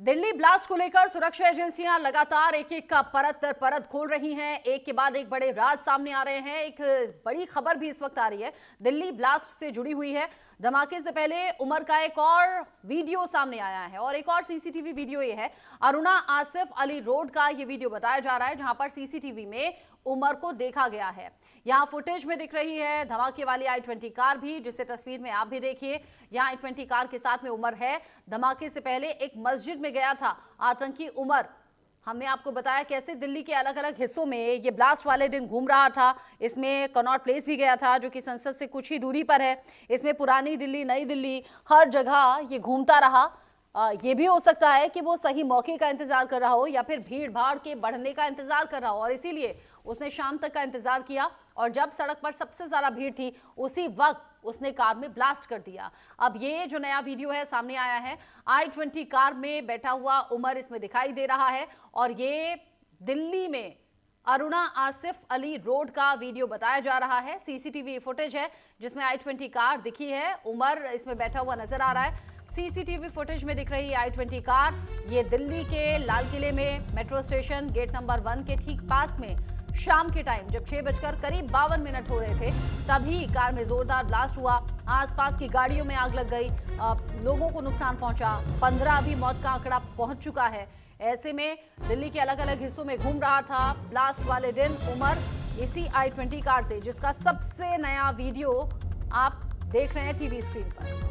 Delhi blast को लेकर सुरक्षा एजेंसियां लगातार एक एक का परत दर परत खोल रही हैं। एक के बाद एक बड़े राज सामने आ रहे हैं। एक बड़ी खबर भी इस वक्त आ रही है, दिल्ली ब्लास्ट से जुड़ी हुई है। धमाके से पहले उमर का एक और वीडियो सामने आया है और एक और सीसीटीवी वीडियो ये है। अरुणा आसिफ अली रोड का ये वीडियो बताया जा रहा है, जहां पर सीसीटीवी में उमर को देखा गया है। यहाँ फुटेज में दिख रही है धमाके वाली i20 कार भी, जिसे तस्वीर में आप भी देखिए। यहाँ i20 कार के साथ में उमर है। धमाके से पहले एक मस्जिद में गया था आतंकी उमर। हमने आपको बताया कैसे दिल्ली के अलग अलग हिस्सों में ये ब्लास्ट वाले दिन घूम रहा था। इसमें कनॉट प्लेस भी गया था, जो कि संसद से कुछ ही दूरी पर है। इसमें पुरानी दिल्ली, नई दिल्ली, हर जगह ये घूमता रहा। ये भी हो सकता है कि वो सही मौके का इंतजार कर रहा हो या फिर भीड़ भाड़ के बढ़ने का इंतजार कर रहा हो, और इसीलिए उसने शाम तक का इंतजार किया और जब सड़क पर सबसे ज्यादा भीड़ थी उसी वक्त उसने कार में ब्लास्ट कर दिया। अब ये जो नया वीडियो है सामने आया है, i20 कार में बैठा हुआ उमर इसमें दिखाई दे रहा है और ये दिल्ली में अरुणा आसिफ अली रोड का वीडियो बताया जा रहा है। सीसीटीवी फुटेज है जिसमें i20 कार दिखी है, उमर इसमें बैठा हुआ नजर आ रहा है। सीसीटीवी फुटेज में दिख रही i20 कार ये दिल्ली के लाल किले में मेट्रो स्टेशन गेट नंबर 1 के ठीक पास में शाम के टाइम जब 6:52 हो रहे थे तभी कार में जोरदार ब्लास्ट हुआ। आसपास की गाड़ियों में आग लग गई, लोगों को नुकसान पहुंचा, 15 अभी मौत का आंकड़ा पहुंच चुका है। ऐसे में दिल्ली के अलग अलग हिस्सों में घूम रहा था ब्लास्ट वाले दिन उमर इसी i20 कार से, जिसका सबसे नया वीडियो आप देख रहे हैं टीवी स्क्रीन पर।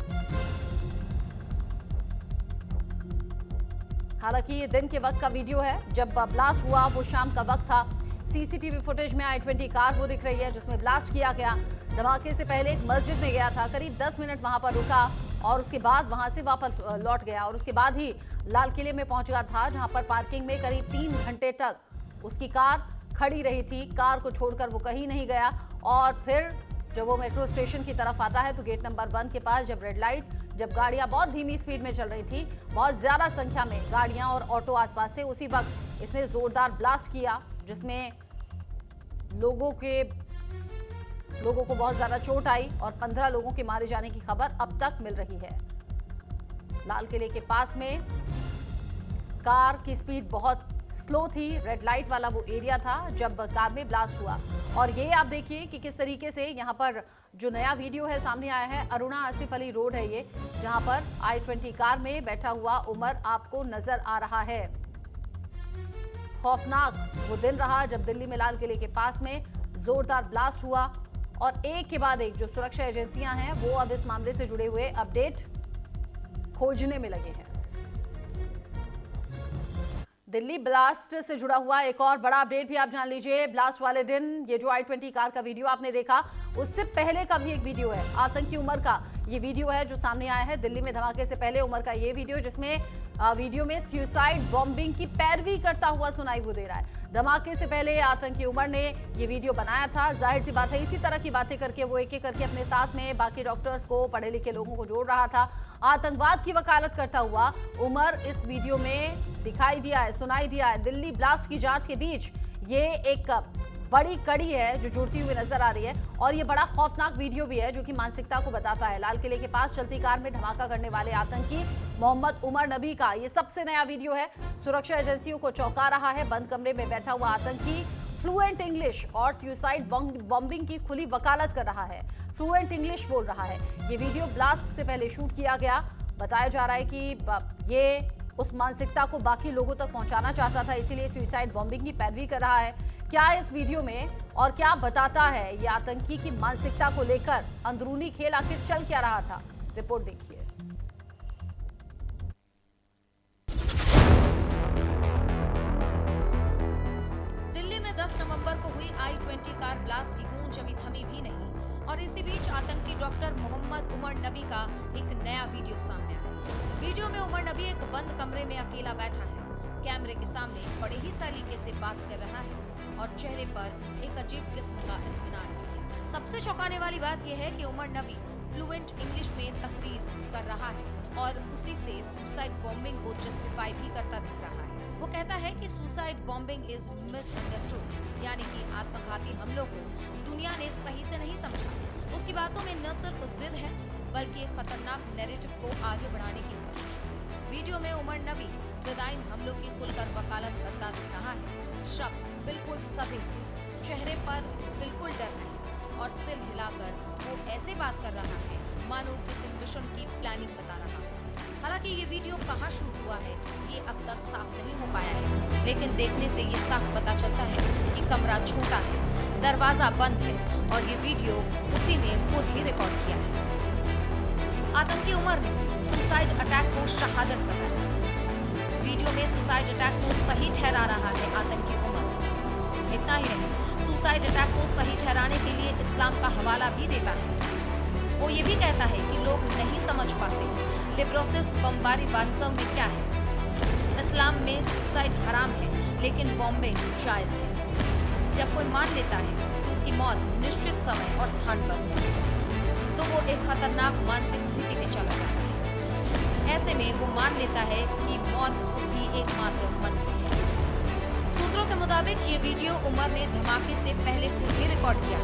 हालांकि ये दिन के वक्त का वीडियो है, जब ब्लास्ट हुआ वो शाम का वक्त था। सीसीटीवी फुटेज में i20 कार वो दिख रही है जिसमें ब्लास्ट किया गया। धमाके से पहले एक मस्जिद में गया था, करीब 10 मिनट वहां पर रुका और उसके बाद वहां से वापस लौट गया और उसके बाद ही लाल किले में पहुंचा था, जहां पर पार्किंग में करीब 3 घंटे तक उसकी कार खड़ी रही थी। कार को छोड़कर वो कहीं नहीं गया और फिर जब वो मेट्रो स्टेशन की तरफ आता है तो गेट नंबर 1 के पास जब रेड लाइट, जब गाड़ियां बहुत धीमी स्पीड में चल रही थी, बहुत ज्यादा संख्या में गाड़ियां और ऑटो आसपास थे, उसी वक्त इसने जोरदार ब्लास्ट किया जिसमें लोगों को बहुत ज्यादा चोट आई और 15 लोगों के मारे जाने की खबर अब तक मिल रही है। लाल किले के पास में कार की स्पीड बहुत स्लो थी, रेड लाइट वाला वो एरिया था जब कार में ब्लास्ट हुआ। और ये आप देखिए कि किस तरीके से यहाँ पर जो नया वीडियो है सामने आया है, अरुणा आसिफ अली रोड है ये, जहां पर i20 कार में बैठा हुआ उमर आपको नजर आ रहा है। खौफनाक वो दिन रहा जब दिल्ली में लाल किले के पास में जोरदार ब्लास्ट हुआ और एक के बाद एक जो सुरक्षा एजेंसियां हैं वो अब इस मामले से जुड़े हुए अपडेट खोजने में लगे हैं। दिल्ली ब्लास्ट से जुड़ा हुआ एक और बड़ा अपडेट भी आप जान लीजिए। ब्लास्ट वाले दिन ये जो i20 कार का वीडियो आपने देखा, उससे पहले का भी एक वीडियो है आतंकी उमर का। ये वीडियो है जो सामने आया है दिल्ली में धमाके से पहले उमर का ये वीडियो, जिसमें वीडियो में सुसाइड बॉम्बिंग की पैरवी करता हुआ सुनाई वो दे रहा है। धमाके से पहले आतंकी उमर ने ये वीडियो बनाया था। जाहिर सी बात है इसी तरह की बातें करके वो एक एक करके अपने साथ में बाकी डॉक्टर्स को, पढ़े लिखे लोगों को जोड़ रहा था। आतंकवाद की वकालत करता हुआ उमर इस वीडियो में दिखाई दिया है, सुनाई दिया है। दिल्ली ब्लास्ट की जांच के बीच ये एक बड़ी कड़ी है जो जुड़ती हुई नजर आ रही है और ये बड़ा खौफनाक वीडियो भी है जो कि मानसिकता को बताता है। लाल किले के पास चलती कार में धमाका करने वाले आतंकी मोहम्मद उमर नबी का ये सबसे नया वीडियो है। सुरक्षा एजेंसियों को चौंका रहा है। बंद कमरे में बैठा हुआ आतंकी फ्लुएंट इंग्लिश और सुसाइड बॉम्बिंग की खुली वकालत कर रहा है, फ्लुएंट इंग्लिश बोल रहा है। ये वीडियो ब्लास्ट से पहले शूट किया गया। बताया जा रहा है कि ये उस मानसिकता को बाकी लोगों तक पहुंचाना चाहता था, इसीलिए सुसाइड बॉम्बिंग की पैरवी कर रहा है। क्या इस वीडियो में और क्या बताता है ये आतंकी की मानसिकता को लेकर, अंदरूनी खेल आखिर चल क्या रहा था, रिपोर्ट देखिए। दिल्ली में 10 नवंबर को हुई i20 कार ब्लास्ट की गूंज अभी थमी भी नहीं और इसी बीच आतंकी डॉक्टर मोहम्मद उमर नबी का एक नया वीडियो सामने आया। वीडियो में उमर नबी एक बंद कमरे में अकेला बैठा है, कैमरे के सामने बड़े ही सलीके से बात कर रहा है और चेहरे पर एक अजीब किस्म का इत्मीनान भी है। सबसे चौंकाने वाली बात यह है कि उमर नबी फ्लुएंट इंग्लिश में तकरीर कर रहा है और उसी से सुसाइड बॉम्बिंग को जस्टिफाई भी करता दिख रहा है। वो कहता है कि सुसाइड बॉम्बिंग इज मिसअंडरस्टूड, यानी कि आत्मघाती हमलों को दुनिया ने सही से नहीं समझा। उसकी बातों में न सिर्फ जिद है बल्कि एक खतरनाक नैरेटिव को आगे बढ़ाने की कोशिश। वीडियो में उमर नबी फिदायीन हमलों की खुलकर वकालत करता दिख रहा है। शब्द बिल्कुल सधे हुए, चेहरे पर बिल्कुल डर नहीं और सिर हिलाकर वो ऐसे बात कर रहा है मानो किसी मिशन की प्लानिंग बता रहा हो। हालांकि ये वीडियो कहाँ शूट हुआ है ये अब तक साफ नहीं हो पाया है, लेकिन देखने से ये साफ पता चलता है कि कमरा छोटा है, दरवाजा बंद है और ये वीडियो उसी ने खुद ही रिकॉर्ड किया है। आतंकी उमर ने सुसाइड अटैक को शहादत बताया। वीडियो में सुसाइड अटैक को सही ठहरा रहा है आतंकी उमर। इतना ही नहीं, सुसाइड अटैक को सही ठहराने के लिए इस्लाम का हवाला भी देता है। वो ये भी कहता है कि लोग नहीं समझ पाते लिब्रोसिस बमबारी वास्तव में क्या है। इस्लाम में सुसाइड हराम है, लेकिन बॉम्बिंग जायज है। जब कोई मान लेता है कि उसकी मौत निश्चित समय और स्थान पर हो, तो वो एक खतरनाक मानसिक स्थिति में चला जाता है। ऐसे में वो मान लेता है कि मौत उसकी एकमात्र मंजिल है। सूत्रों के मुताबिक ये वीडियो उमर ने धमाके से पहले खुद ही रिकॉर्ड किया।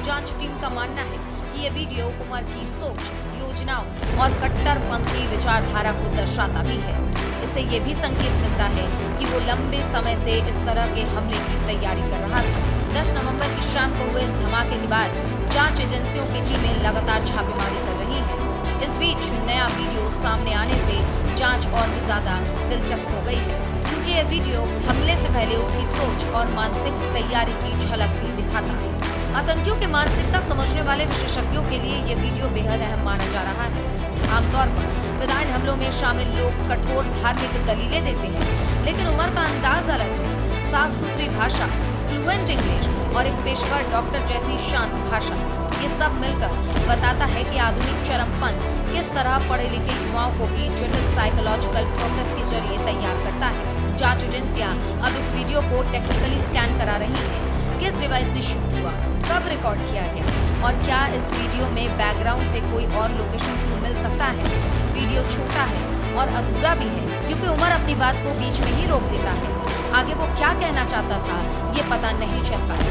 जांच टीम का मानना है कि ये वीडियो उमर की सोच, योजनाओं और कट्टरपंथी विचारधारा को दर्शाता भी है। इससे ये भी संकेत मिलता है कि वो लंबे समय से इस तरह के हमले की तैयारी कर रहा था। 10 नवंबर की शाम को हुए इस धमाके के बाद जांच एजेंसियों की टीमें लगातार छापेमारी कर रही हैं। इस बीच नया वीडियो सामने आने से जांच और भी ज्यादा दिलचस्प हो गई है, क्योंकि यह वीडियो हमले से पहले उसकी सोच और मानसिक तैयारी की झलक भी दिखाता है। आतंकियों की मानसिकता समझने वाले विशेषज्ञों के लिए ये वीडियो बेहद अहम माना जा रहा है। आमतौर पर फिदायीन हमलों में शामिल लोग कठोर धार्मिक दलीलें देते हैं, लेकिन उमर का अंदाज अलग है। साफ सुथरी भाषा, फ्लुएंट इंग्लिश और एक पेशेवर डॉक्टर जैसी शांत भाषा, ये सब मिलकर बताता है कि आधुनिक चरमपंथ किस तरह पढ़े लिखे युवाओं को भी जटिल साइकोलॉजिकल प्रोसेस के जरिए तैयार करता है। जांच एजेंसियां अब इस वीडियो को टेक्निकली स्कैन करा रही हैं। किस डिवाइस से शूट हुआ, कब रिकॉर्ड किया गया और क्या इस वीडियो में बैकग्राउंड से कोई और लोकेशन क्लू मिल सकता है। वीडियो छोटा है और अधूरा भी है, क्योंकि उमर अपनी बात को बीच में ही रोक देता है। आगे वो क्या कहना चाहता था ये पता नहीं चल पाया,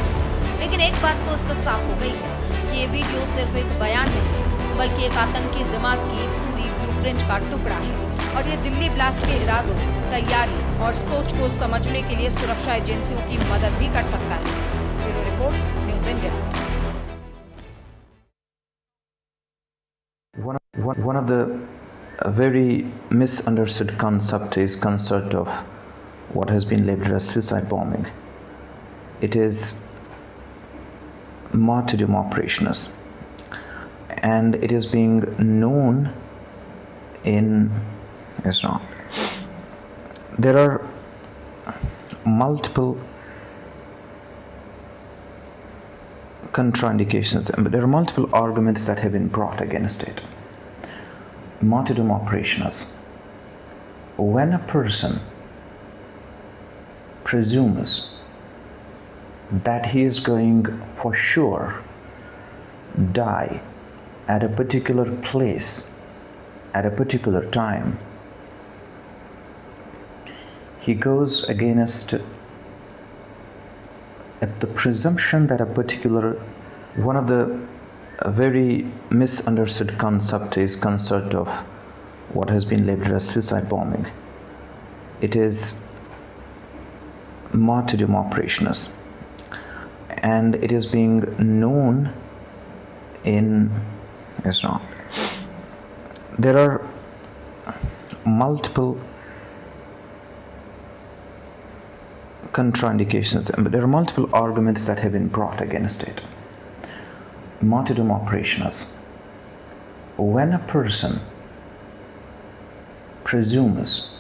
लेकिन एक बात तो इससे साफ हो गई है कि ये वीडियो सिर्फ एक बयान नहीं, बल्कि एक आतंकी दिमाग की पूरी ब्लूप्रिंट का टुकड़ा है। और ये दिल्ली ब्लास्ट के इरादों, तैयारी और सोच को समझने के लिए सुरक्षा एजेंसियों की मदद भी कर सकता है। Bureau report, news India. One of the very misunderstood concept is concept of what has been labeled as suicide bombing. It is martyrdom operations, and it is being known in Islam. There are multiple contraindications, but there are multiple arguments that have been brought against it. Martyrdom operations. When a person presumes that he is going for sure die at a particular place at a particular time, he goes against the presumption that a particular one of the very misunderstood concept is concept of what has been labeled as suicide bombing. It is martyrdom operations, and it is being known in Islam. There are multiple contraindications, but there are multiple arguments that have been brought against it. Martyrdom operations. When a person presumes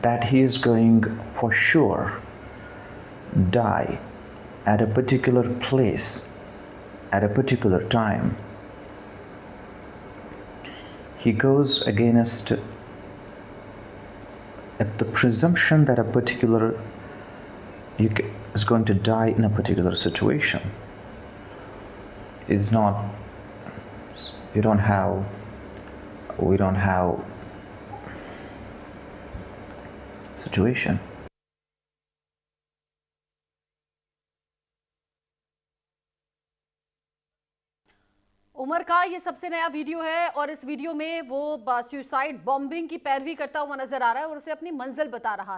that he is going for sure die at a particular place at a particular time, he goes against the presumption that a particular is going to die in a particular situation. It's not, we don't have situation. Umar का ये सबसे नया video है और इस video में वो suicide bombing की पैरवी करता हुआ नजर आ रहा है और उसे अपनी मंजिल बता रहा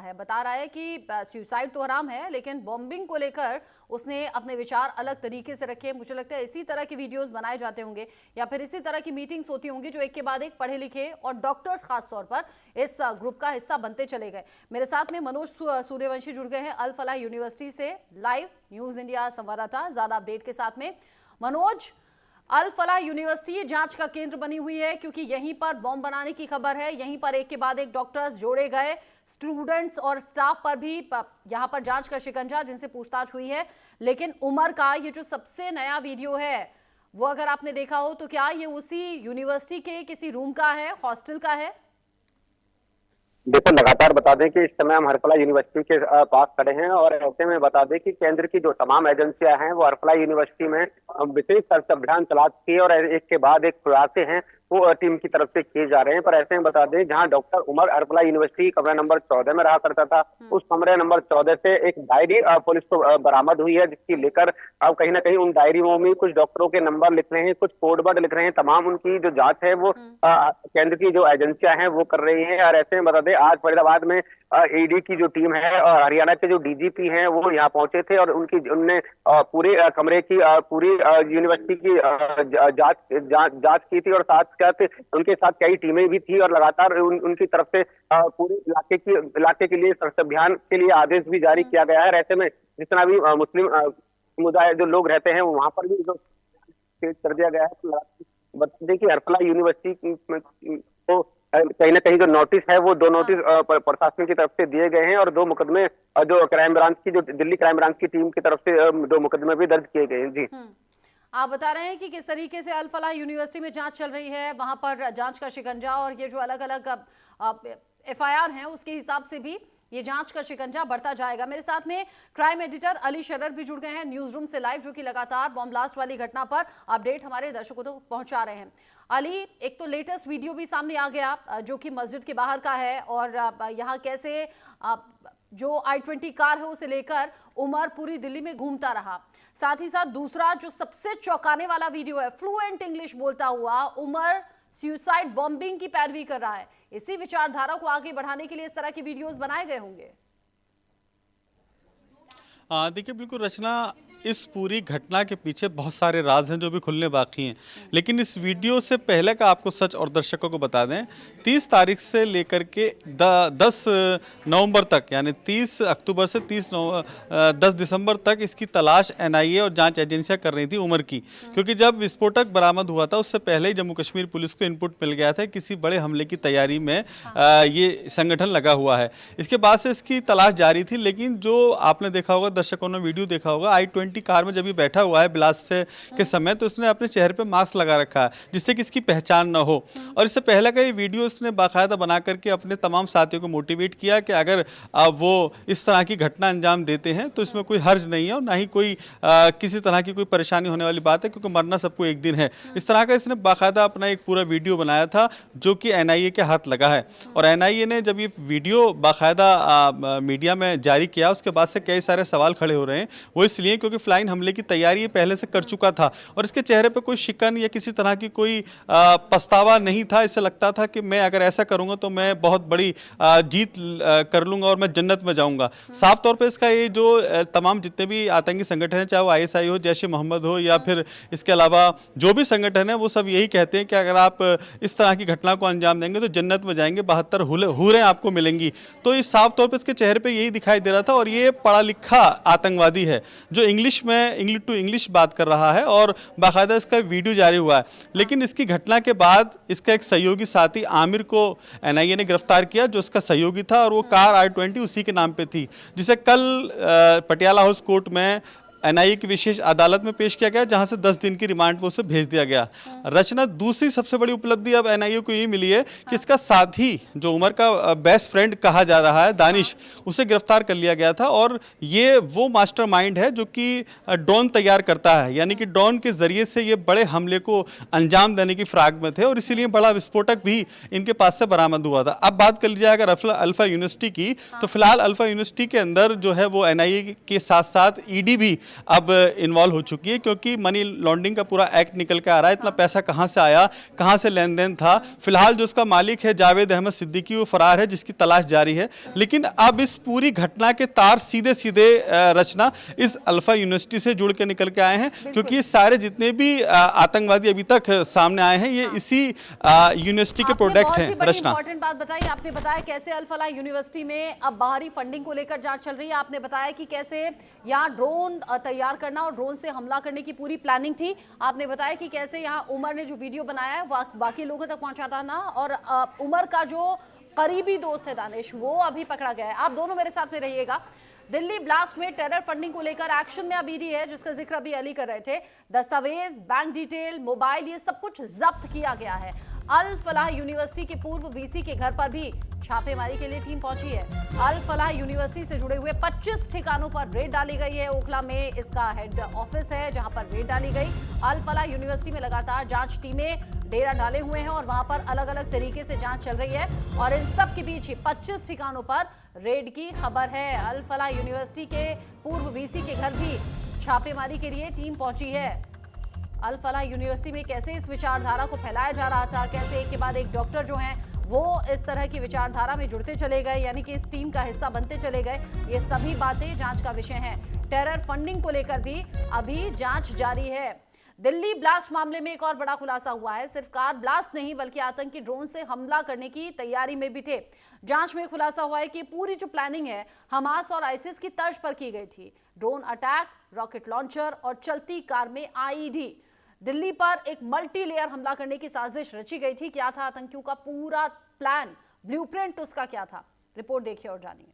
है कि सुसाइड तो हराम है लेकिन बॉम्बिंग को लेकर उसने अपने विचार अलग तरीके से रखे। मुझे लगता है इसी तरह के वीडियोस बनाए जाते होंगे या फिर इसी तरह की मीटिंग्स होती होंगी जो एक के बाद एक पढ़े लिखे और डॉक्टर्स खासतौर पर इस ग्रुप का हिस्सा बनते चले गए। मेरे साथ में मनोज सूर्यवंशी जुड़ गए हैं अल फलाह यूनिवर्सिटी से लाइव न्यूज इंडिया संवाददाता, ज्यादा अपडेट के साथ में। मनोज, अल फलाह यूनिवर्सिटी जांच का केंद्र बनी हुई है क्योंकि यहीं पर बॉम्ब बनाने की खबर है, यहीं पर एक के बाद एक डॉक्टर्स जोड़े गए, स्टूडेंट्स और स्टाफ पर भी यहां पर जांच का शिकंजा जिनसे पूछताछ हुई है। लेकिन उमर का ये जो सबसे नया वीडियो है वो अगर आपने देखा हो तो क्या ये उसी यूनिवर्सिटी के किसी रूम का है, हॉस्टल का है? देखो, लगातार बता दें कि इस समय हम हरफला यूनिवर्सिटी के पास खड़े हैं और ऐसे में बता दें कि केंद्र की जो तमाम एजेंसियां हैं वो हरफला यूनिवर्सिटी में विशेष सर्च अभियान तलाश किए और एक के बाद एक खुलासे हैं वो टीम की तरफ से किए जा रहे हैं। पर ऐसे में बता दें जहां डॉक्टर उमर हरफला यूनिवर्सिटी कमरा नंबर 14 में रहा करता था, उस कमरे नंबर 14 से एक डायरी पुलिस को बरामद हुई है जिसकी लेकर अब कहीं ना कहीं उन डायरियों में कुछ डॉक्टरों के नंबर लिख रहे हैं, कुछ कोडवर्ड लिख रहे हैं। तमाम उनकी जो जांच है वो केंद्र की जो एजेंसियां हैं वो कर रही है। और ऐसे में बता दें आज फरीदाबाद में ईडी की जो टीम है और हरियाणा के जो डीजीपी हैं वो यहाँ पहुंचे थे और उनने पूरे कमरे की पूरी यूनिवर्सिटी की जांच की थी और साथ उनके साथ कई टीमें भी थी और लगातार उनकी तरफ से पूरे इलाके के लिए सर्च अभियान के लिए आदेश भी जारी किया गया है। ऐसे में जितना भी मुस्लिम समुदाय जो लोग रहते हैं वहां पर भी जो तेज कर दिया गया है। बता दें कि हरफला यूनिवर्सिटी को कहीं ना कहीं जो नोटिस है वो 2 नोटिस प्रशासन की तरफ से दिए गए हैं और 2 मुकदमे जो क्राइम ब्रांच की जो दिल्ली क्राइम ब्रांच की टीम की तरफ से 2 मुकदमे भी दर्ज किए गए हैं। जी, आप बता रहे हैं कि किस तरीके से अल फलाह यूनिवर्सिटी में जांच चल रही है, वहां पर जांच का शिकंजा और ये जो अलग अलग एफआईआर हैं उसके हिसाब से भी ये जांच का शिकंजा बढ़ता जाएगा। मेरे साथ में क्राइम एडिटर अली शरर भी जुड़ गए हैं न्यूज रूम से लाइव, जो कि लगातार बॉम्ब ब्लास्ट वाली घटना पर अपडेट हमारे दर्शकों तक पहुंचा रहे हैं। अली, एक तो लेटेस्ट वीडियो भी सामने आ गया जो कि मस्जिद के बाहर का है और यहाँ कैसे जो i20 कार है उसे लेकर उमर पूरी दिल्ली में घूमता रहा। साथ ही साथ दूसरा जो सबसे चौंकाने वाला वीडियो है, फ्लुएंट इंग्लिश बोलता हुआ उमर सुसाइड बॉम्बिंग की पैरवी कर रहा है। इसी विचारधारा को आगे बढ़ाने के लिए इस तरह की वीडियोस बनाए गए होंगे। देखिए, बिल्कुल रचना, इस पूरी घटना के पीछे बहुत सारे राज हैं जो भी खुलने बाकी हैं, लेकिन इस वीडियो से पहले का आपको सच और दर्शकों को बता दें, 30 तारीख से लेकर के 10 नवंबर तक, यानी 30 अक्टूबर से 10 दिसंबर तक इसकी तलाश एनआईए और जांच एजेंसियां कर रही थी उमर की, क्योंकि जब विस्फोटक बरामद हुआ था उससे पहले ही जम्मू कश्मीर पुलिस को इनपुट मिल गया था किसी बड़े हमले की तैयारी में ये संगठन लगा हुआ है। इसके बाद से इसकी तलाश जारी थी, लेकिन जो आपने देखा होगा, दर्शकों ने वीडियो देखा होगा, i20 कार में जब भी बैठा हुआ है ब्लास्ट से के समय, तो उसने अपने चेहरे पे मास्क लगा रखा है जिससे कि इसकी पहचान ना हो। और इससे पहले का ये वीडियो उसने बाकायदा बना करके अपने तमाम साथियों को मोटिवेट किया कि अगर वो इस तरह की घटना अंजाम देते हैं तो इसमें कोई हर्ज नहीं है और ना ही कोई किसी तरह की कोई परेशानी होने वाली बात है, क्योंकि मरना सबको एक दिन है। इस तरह का इसने बाकायदा अपना एक पूरा वीडियो बनाया था जो कि एनआईए के हाथ लगा है। और एनआईए ने जब ये वीडियो बाकायदा मीडिया में जारी किया, उसके बाद से कई सारे सवाल खड़े हो रहे हैं। वो इसलिए क्योंकि फ्लाइन हमले की तैयारी पहले से कर चुका था और इसके चेहरे पे कोई शिकन या किसी तरह की कोई पछतावा नहीं था। इससे लगता था कि मैं अगर ऐसा करूंगा तो मैं बहुत बड़ी जीत कर लूंगा और मैं जन्नत में जाऊंगा। साफ तौर पे इसका ये जो तमाम जितने भी आतंकी संगठन है, चाहे वो आईएसआई हो, जैश ए मोहम्मद हो या फिर इसके अलावा जो भी संगठन है, वो सब यही कहते हैं कि अगर आप इस तरह की घटना को अंजाम देंगे तो जन्नत में जाएंगे, 72 हूरें आपको मिलेंगी। तो इस साफ तौर पर इसके चेहरे पर यही दिखाई दे रहा था। और ये पढ़ा लिखा आतंकवादी है जो इंग्लिश टू इंग्लिश बात कर रहा है और बाकायदा इसका वीडियो जारी हुआ है। लेकिन इसकी घटना के बाद इसका एक सहयोगी साथी आमिर को एनआईए ने गिरफ्तार किया, जो इसका सहयोगी था, और वो कार i20 उसी के नाम पे थी, जिसे कल पटियाला हाउस कोर्ट में एनआईए की विशेष अदालत में पेश किया गया, जहां से 10 दिन की रिमांड पर उसे भेज दिया गया। रचना, दूसरी सबसे बड़ी उपलब्धि अब एनआईए को ये मिली है कि इसका साथी, जो उमर का बेस्ट फ्रेंड कहा जा रहा है, दानिश, उसे गिरफ्तार कर लिया गया था। और ये वो मास्टरमाइंड है जो कि ड्रोन तैयार करता है, यानी कि ड्रोन के जरिए से ये बड़े हमले को अंजाम देने की फिराक में थे और इसीलिए बड़ा विस्फोटक भी इनके पास से बरामद हुआ था। अब बात कर लीजिए अगर अल्फा यूनिवर्सिटी की, तो फिलहाल अल्फा यूनिवर्सिटी के अंदर जो है वो एनआईए के साथ साथ ईडी भी अब इन्वॉल्व हो चुकी है, क्योंकि मनी लॉन्ड्रिंग का पूरा एक्ट निकल के आ रहा है। इतना पैसा कहाँ से आया, कहाँ से लेन देन था। फिलहाल जो उसका मालिक है जावेद अहमद सिद्दीकी, वो फरार है, जिसकी तलाश जारी है। लेकिन अब इस पूरी घटना के तार सीधे सीधे रचना इस अल्फा यूनिवर्सिटी से जुड़ के निकल के आए हैं, क्योंकि ये सारे जितने भी आतंकवादी अभी तक सामने आए हैं, ये इसी यूनिवर्सिटी के प्रोडक्ट हैं। रचना, इंपॉर्टेंट बात बताई आपने, बताया कैसे अल फलाह यूनिवर्सिटी में अब बाहरी फंडिंग को लेकर जांच चल रही है। आपने बताया कि कैसे यहाँ ड्रोन तैयार करना और ड्रोन से हमला करने की पूरी प्लानिंग थी। आपने बताया कि कैसे यहाँ उमर ने जो वीडियो बनाया है बाकी लोगों तक पहुंचाता ना, और उमर का जो करीबी दोस्त है दानिश, वो अभी पकड़ा गया है। आप दोनों मेरे साथ में रहिएगा। दिल्ली ब्लास्ट में टेरर फंडिंग को लेकर एक्शन में अब ईडी है, जिसका जिक्र अभी अली कर रहे थे। दस्तावेज, बैंक डिटेल, मोबाइल, ये सब कुछ जब्त किया गया है। अल फलाह यूनिवर्सिटी के पूर्व वीसी के घर पर भी छापेमारी के लिए टीम पहुंची है। अल फलाह यूनिवर्सिटी से जुड़े हुए 25 ठिकानों पर रेड डाली गई है। ओखला में इसका हेड ऑफिस है, जहां पर रेड डाली गई। अल फलाह यूनिवर्सिटी में लगातार जांच टीमें डेरा डाले हुए हैं और वहां पर अलग अलग तरीके से जांच चल रही है, और इन सब के बीच 25 ठिकानों पर रेड की खबर है। अल फलाह यूनिवर्सिटी के पूर्व वीसी के घर भी छापेमारी के लिए टीम पहुंची है। अल फलाह यूनिवर्सिटी में कैसे इस विचारधारा को फैलाया जा रहा था, कैसे एक के बाद एक डॉक्टर जो हैं वो इस तरह की विचारधारा में जुड़ते चले गए, यानी कि इस टीम का हिस्सा बनते चले गए, ये सभी बातें जांच का विषय हैं। टेरर फंडिंग को लेकर भी अभी जांच जारी है। दिल्ली ब्लास्ट मामले में एक और बड़ा खुलासा हुआ है। सिर्फ कार ब्लास्ट नहीं, बल्कि आतंकी ड्रोन से हमला करने की तैयारी में भी थे। जांच में खुलासा हुआ है कि पूरी जो प्लानिंग है हमास और आईसिस की तर्ज पर की गई थी। ड्रोन अटैक, रॉकेट लॉन्चर और चलती कार में आईईडी। दिल्ली पर एक मल्टी लेयर हमला करने की साजिश रची गई थी। क्या था आतंकियों का पूरा प्लान, ब्लूप्रिंट उसका क्या था? रिपोर्ट देखिए और जानिए।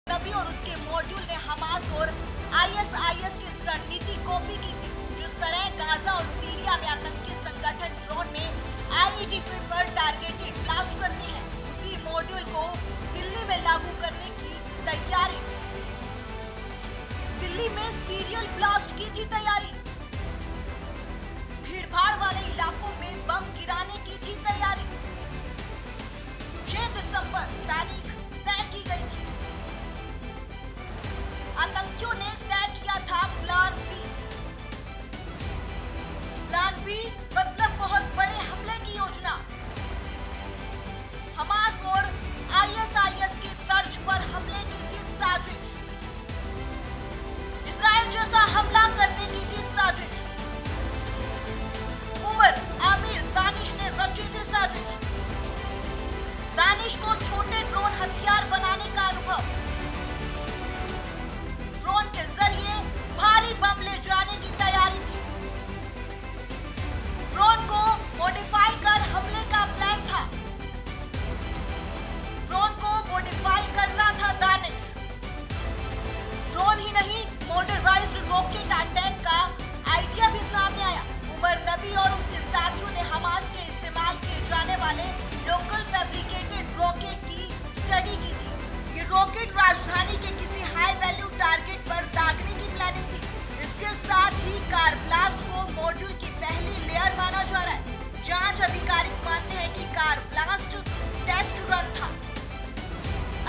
नबी और उसके मॉड्यूल ने हमास और आईएसआईएस की इस रणनीति कॉपी की थी। जिस तरह गाजा और सीरिया में आतंकी संगठन ड्रोन में आईईडी पर टारगेटेड ब्लास्ट करते हैं, उसी मॉड्यूल को दिल्ली में लागू करने की तैयारी। दिल्ली में सीरियल ब्लास्ट की थी तैयारी। भीड़भाड़ वाले इलाकों में बम गिराने की थी तैयारी। 6 दिसंबर तारीख तय की गई थी। आतंकियों ने तय किया था प्लान बी। प्लान बी मतलब बहुत बड़े हमले की योजना। हमास और आईएसआईएस की तर्ज पर हमले की थी साजिश। इजराइल जैसा हमला करने की थी साजिश। उमर, आमिर, दानिश ने रची थी साजिश। दानिश को छोटे ड्रोन हथियार बनाने का अनुभव, ड्रोन के जरिए भारी बम ले जाने की तैयारी थी। ड्रोन को मॉडिफाई कर हमले का प्लान था। ड्रोन को मॉडिफाई करना था दानिश। ड्रोन ही नहीं, मोटराइज्ड रॉकेट अटैक का आइडिया भी सामने आया। उमर नबी और उसके साथियों ने हमास के इस्तेमाल किए जाने वाले लोकल फैब्रिकेटेड रॉकेट की स्टडी की थी। ये रॉकेट राजधानी के किसी हाई वैल्यू टारगेट पर दागने की प्लानिंग थी। इसके साथ ही कार ब्लास्ट को मॉड्यूल की पहली लेयर माना जा रहा है। जांच अधिकारी मानते हैं कि कार ब्लास्ट टेस्ट रन था।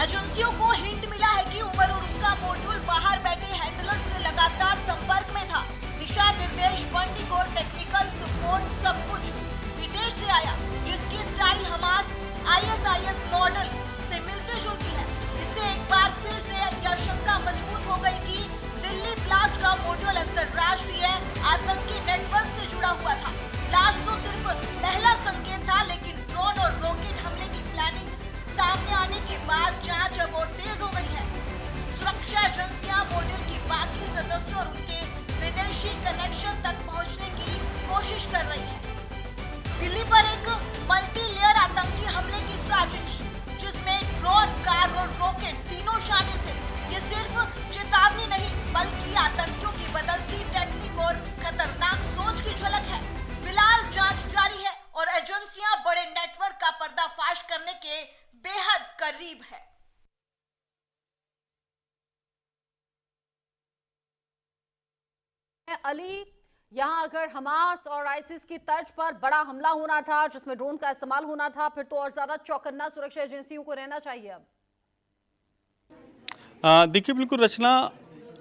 एजेंसियों को हिंट मिला है कि उमर और उसका मॉड्यूल बाहर बैठे हैंडलर से लगातार संपर्क में था। दिशा निर्देश, फंडिंग और टेक्निकल सपोर्ट सब कुछ विदेश से आया, जिसकी स्टाइल हमास आईएसआईएस मॉडल से मिलती जुलती है। इससे एक बार फिर से यह शंका मजबूत हो गई कि दिल्ली ब्लास्ट का मॉड्यूल अंतरराष्ट्रीय आतंकी नेटवर्क से जुड़ा हुआ था। ब्लास्ट तो सिर्फ पहला संकेत था, लेकिन ड्रोन और रॉकेट हमले की प्लानिंग सामने आने के बाद जांच अब और तेज हो गई है। सुरक्षा एजेंसियां मॉड्यूल के बाकी सदस्यों और उनके विदेशी कनेक्शन तक पहुंचने की कोशिश कर रही है। दिल्ली पर एक मल्टी लेयर आतंकी हमले की साजिश, जिसमें ड्रोन, कार और रॉकेट तीनों शामिल थे। ये सिर्फ चेतावनी नहीं बल्कि आतंकियों की बदलती टेक्निक और खतरनाक सोच की झलक है। फिलहाल जांच जारी है और एजेंसियां बड़े नेटवर्क का पर्दाफाश करने के बेहद करीब है। अली, यहाँ अगर हमास और आईसिस की तर्ज पर बड़ा हमला होना था जिसमें ड्रोन का इस्तेमाल होना था, फिर तो और ज्यादा चौकन्ना सुरक्षा एजेंसियों को रहना चाहिए। अब देखिए बिल्कुल रचना,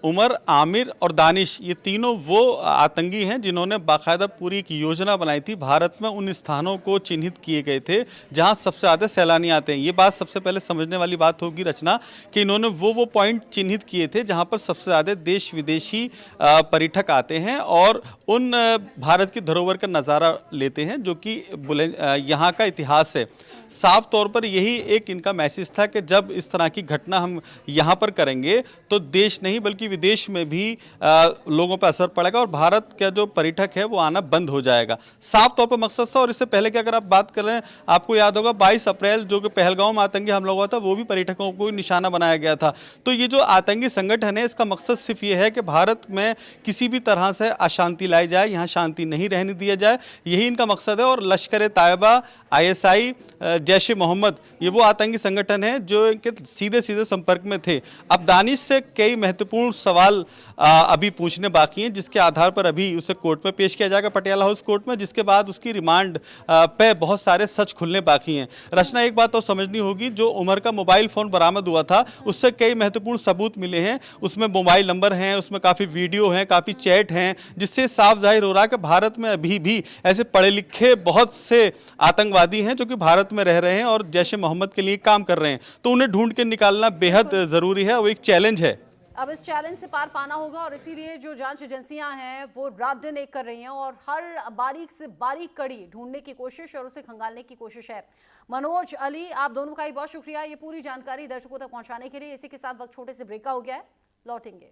उमर, आमिर और दानिश ये तीनों वो आतंकी हैं जिन्होंने बाकायदा पूरी एक योजना बनाई थी। भारत में उन स्थानों को चिन्हित किए गए थे जहां सबसे ज़्यादा सैलानी आते हैं। ये बात सबसे पहले समझने वाली बात होगी रचना कि इन्होंने वो पॉइंट चिन्हित किए थे जहां पर सबसे ज़्यादा देश विदेशी पर्यटक आते हैं और उन भारत की धरोहर का नज़ारा लेते हैं, जो कि यहाँ का इतिहास है। साफ तौर पर यही एक इनका मैसेज था कि जब इस तरह की घटना हम यहाँ पर करेंगे तो देश नहीं बल्कि विदेश में भी लोगों पर असर पड़ेगा और भारत का जो पर्यटक है वो आना बंद हो जाएगा। साफ तौर पर मकसद था। और इससे पहले कि अगर आप बात कर रहे हैं, आपको याद होगा 22 अप्रैल जो कि पहलगांव में आतंकी हमला हुआ था, वो भी पर्यटकों को निशाना बनाया गया था। तो ये जो आतंकी संगठन है इसका मकसद सिर्फ ये है कि भारत में किसी भी तरह से अशांति लाई जाए, यहाँ शांति नहीं रहने दिया जाए, यही इनका मकसद है। और लश्कर तैयबा, ISI, जैश ए मोहम्मद ये वो आतंकी संगठन है जो इनके सीधे सीधे संपर्क में थे। अब दानिश से कई महत्वपूर्ण सवाल अभी पूछने बाकी हैं, जिसके आधार पर अभी उसे कोर्ट में पेश किया जाएगा, पटियाला हाउस कोर्ट में, जिसके बाद उसकी रिमांड पे बहुत सारे सच खुलने बाकी हैं। रचना, एक बात तो समझनी होगी, जो उमर का मोबाइल फ़ोन बरामद हुआ था उससे कई महत्वपूर्ण सबूत मिले हैं। उसमें मोबाइल नंबर हैं, उसमें काफ़ी वीडियो हैं, काफ़ी चैट हैं, जिससे साफ जाहिर हो रहा है कि भारत में अभी भी ऐसे पढ़े लिखे बहुत से आतंकवादी हैं जो कि भारत में रह रहे हैं और जैश ए मोहम्मद के लिए काम कर रहे हैं। तो उन्हें ढूंढ के निकालना बेहद ज़रूरी है, वो एक चैलेंज है। अब इस चैलेंज से पार पाना होगा और इसीलिए जो जांच एजेंसियां हैं वो रात दिन एक कर रही हैं और हर बारीक से बारीक कड़ी ढूंढने की कोशिश और उसे खंगालने की कोशिश है। मनोज, अली, आप दोनों का ही बहुत शुक्रिया ये पूरी जानकारी दर्शकों तक पहुंचाने के लिए। इसी के साथ वक्त छोटे से ब्रेक का हो गया है, लौटेंगे।